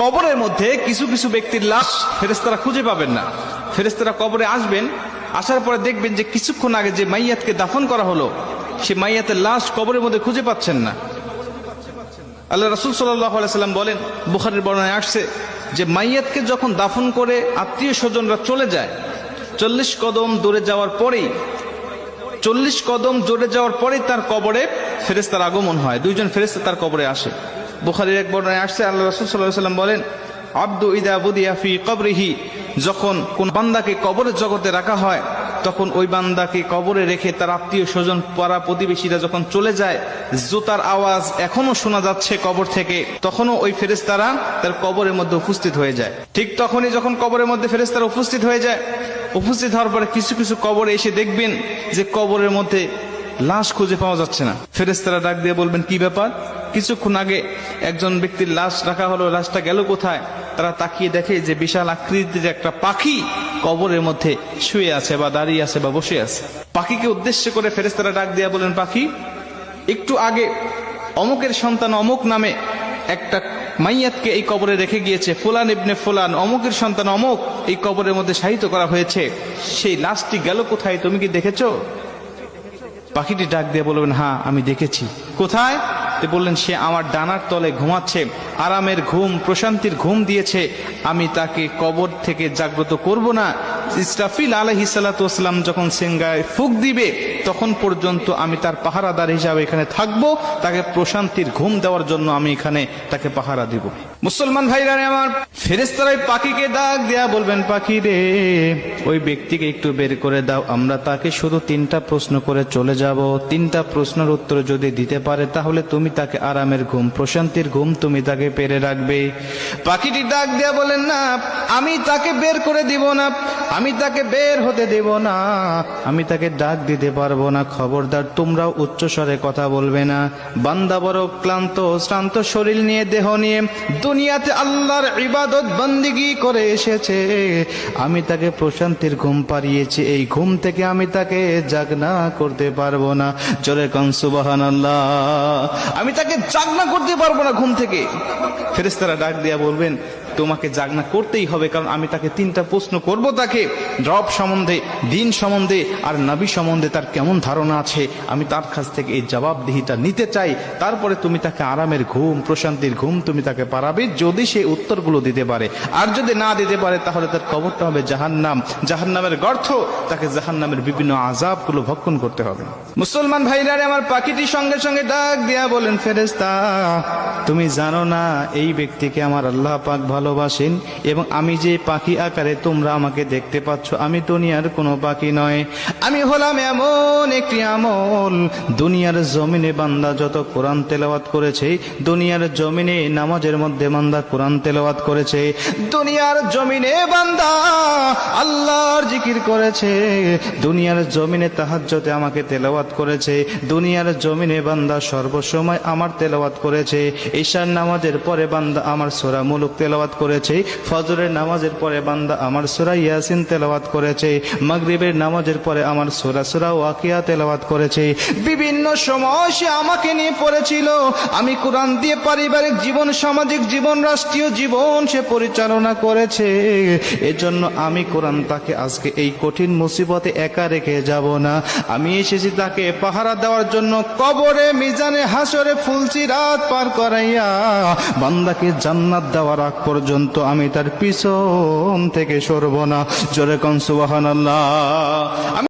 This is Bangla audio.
কবরের মধ্যে কিছু কিছু ব্যক্তির লাশ ফেরেশতারা খুঁজে পাবেন না। ফেরেশতারা কবরে আসবেন, আসার পরে দেখবেন যে কিছুক্ষণ আগে যে মাইয়াতকে দাফন করা হলো সে মাইয়াতের লাশ কবরের মধ্যে খুঁজে পাচ্ছেন না। আল্লাহ রাসূল সাল্লাল্লাহু আলাইহি সাল্লাম বলেন, বুখারীর বর্ণনায় আসছে যে মাইয়াতকে যখন দাফন করে আত্মীয় স্বজনরা চলে যায়, 40 কদম দূরে যাওয়ার পরেই তার কবরে ফেরেশতার আগমন হয়। দুইজন ফেরেশতা তার কবরে আসে। বুখারীর এক বর্ণনায় আসছে, আল্লাহ রাসূল সাল্লাল্লাহু আলাইহি সাল্লাম বলেন, আব্দু ইদা বুদিয়া ফি কবরিহি, যখন কোন বান্দাকে কবরের জগতে রাখা হয় তখন ওই বান্দাকে কবরে রেখে তার আত্মীয় স্বজন পাড়া প্রতিবেশীরা যখন চলে যায়, জুতার আওয়াজ এখনো শোনা যাচ্ছে কবর থেকে, তখনও ওই ফেরেশতারা তার কবরের মধ্যে উপস্থিত হয়ে যায়। ঠিক তখনই যখন কবরের মধ্যে ফেরেশতারা উপস্থিত হয়ে যায়, উপস্থিত হওয়ার পরে কিছু কিছু কবরে এসে দেখবেন যে কবরের মধ্যে লাশ খুঁজে পাওয়া যাচ্ছে না। ফেরেশতারা ডাক দিয়ে বলবেন, কি ব্যাপার? কিছুক্ষণ আগে একজন ব্যক্তির লাশ রাখা হলো, লাশটা গেল কোথায়? তারা তাকিয়ে দেখে যে বিশাল আকৃতির একটা পাখি কবরের মধ্যে শুয়ে আছে বা দাঁড়িয়ে আছে বা বসে আছে। পাখিকে উদ্দেশ্য করে ফেরেশতারা ডাক দিয়ে বলেন, পাখি, একটু আগে অমুকের সন্তান অমুক নামে একটা মাইয়াতকে এই কবরে রেখে গিয়েছে, ফুলান ইবনে ফুলান, অমুকের সন্তান অমুক এই কবরের মধ্যে শায়িত করা হয়েছে, সেই লাশটি গেল কোথায়? তুমি কি দেখেছো? পাখিটি ডাক দিয়ে বলবেন, হ্যাঁ আমি দেখেছি। কোথায়? বললেন, সে আমার ডানার তলে ঘুমাচ্ছে, আরামের ঘুম, প্রশান্তির ঘুম দিয়েছে, আমি তাকে কবর থেকে জাগ্রত করব না। ইসরাফিল আলাইহিস সালাতু ওয়াস সালাম যখন সিংহায় ফুঁক দিবে তখন পর্যন্ত আমি তার পাহারাদার হিসাবে এখানে থাকবো, তাকে প্রশান্তির ঘুম দেওয়ার জন্য আমি এখানে তাকে পাহারা দিব। মুসলমান ভাইরা আমার, ফেরেশতারা পাখিকে ডাক দেয়া বলবেন, পাখি রে, ওই ব্যক্তিকে একটু বের করে দাও, আমরা তাকে শুধু 3টা প্রশ্ন করে চলে যাব। 3টা প্রশ্নের উত্তর যদি দিতে পারে তাহলে তুমি তাকে আরামের ঘুম, প্রশান্তির ঘুম তুমি তাকে পেরে রাখবে। পাখিটি ডাক দেয়া বলেন, না, আমি তাকে বের করে দিব না, আমি তাকে বের হতে দেব না, আমি তাকে ডাক দিতে পারবো না। খবরদার, তোমরাও উচ্চস্বরে কথা বলবে না। বান্দা বড় ক্লান্ত শ্রান্ত শরীর নিয়ে, দেহ নিয়ে দুনিয়াতে আল্লাহর ইবাদত বন্দেগী করে এসেছে, আমি তাকে প্রশান্তির ঘুম পাড়িয়েছি, এই ঘুম থেকে আমি তাকে জাগনা করতে পারবো না। জোরে কোন সুবহানাল্লাহ। আমি তাকে জাগনা করতে পারবো না ঘুম থেকে। ফেরেশতারা ডাক দিয়া বলবেন, তোমাকে জাগনা করতেই হবে, কারণ আমি তাকে 3টা প্রশ্ন করব, তাকে রব সম্বন্ধে, দিন সম্বন্ধে আর নবী সম্বন্ধে তার কেমন ধারণা আছে, আমি তার কাছ থেকে এই জবাবদিহিটা নিতে চাই। তারপরে তুমি তাকে আরামের ঘুম, প্রশান্তির ঘুম তুমি তাকে পারাবে, যদি সে উত্তরগুলো দিতে পারে। আর যদি না দিতে পারে তাহলে তার কবরটা হবে জাহান্নাম, জাহান্নামের গর্ত, তাকে জাহান্নামের বিভিন্ন আযাবগুলো ভক্ষণ করতে হবে। মুসলমান ভাইরা আমার, পাখিটি সঙ্গে সঙ্গে ডাক দিয়া বলেন, ফেরেশতা, তুমি জানো না এই ব্যক্তিকে আমার আল্লাহ পাক ভালোবাসেন, এবং আমি যে পাখি আকারে তোমরা আমাকে দেখতে পাচ্ছ, আমি দুনিয়ার কোনো পাখি নয়, আমি হলাম এমন একটি আমল। দুনিয়ার জমিনে বান্দা যত কোরআন তেলাওয়াত করেছে, দুনিয়ার জমিনে নামাজের মধ্যে বান্দা কোরআন তেলাওয়াত করেছে, দুনিয়ার জমিনে বান্দা আল্লাহর জিকির করেছে, দুনিয়ার জমিনে তাহাজ্জুদে আমাকে তেলাওয়াত করেছে, দুনিয়ার জমিনে বান্দা সর্বসময় আমার তেলাওয়াত করেছে, ঈশার নামাজের পরে বান্দা আমার সূরা মুলক তেলাওয়াত করেছে, ফজরের নামাজের পরে বান্দা আমার সূরা ইয়াসিন তেলাওয়াত করেছে, মাগরিবের নামাজের পরে আমার সূরা ওয়াকিয়া তেলাওয়াত করেছে। বিভিন্ন সময় সে আমাকে নিয়ে পড়েছিল, আমি কোরআন দিয়ে পারিবারিক জীবন, সামাজিক জীবন, রাষ্ট্রীয় জীবন সে পরিচালনা করেছে। এজন্য আমি কোরআন তাকে আজকে এই কঠিন মুসিবতে একা রেখে যাব না। আমি এসেছি তাকে পাহারা দেওয়ার জন্য, কবরে, মিজানে, হাসরে ফুলসিরাত পার করাইয়া বান্দাকে জান্নাত দেওয়ার আগ পর্যন্ত আমি তার পিছন থেকে সরব না। জোরে কোন সুবহানাল্লাহ।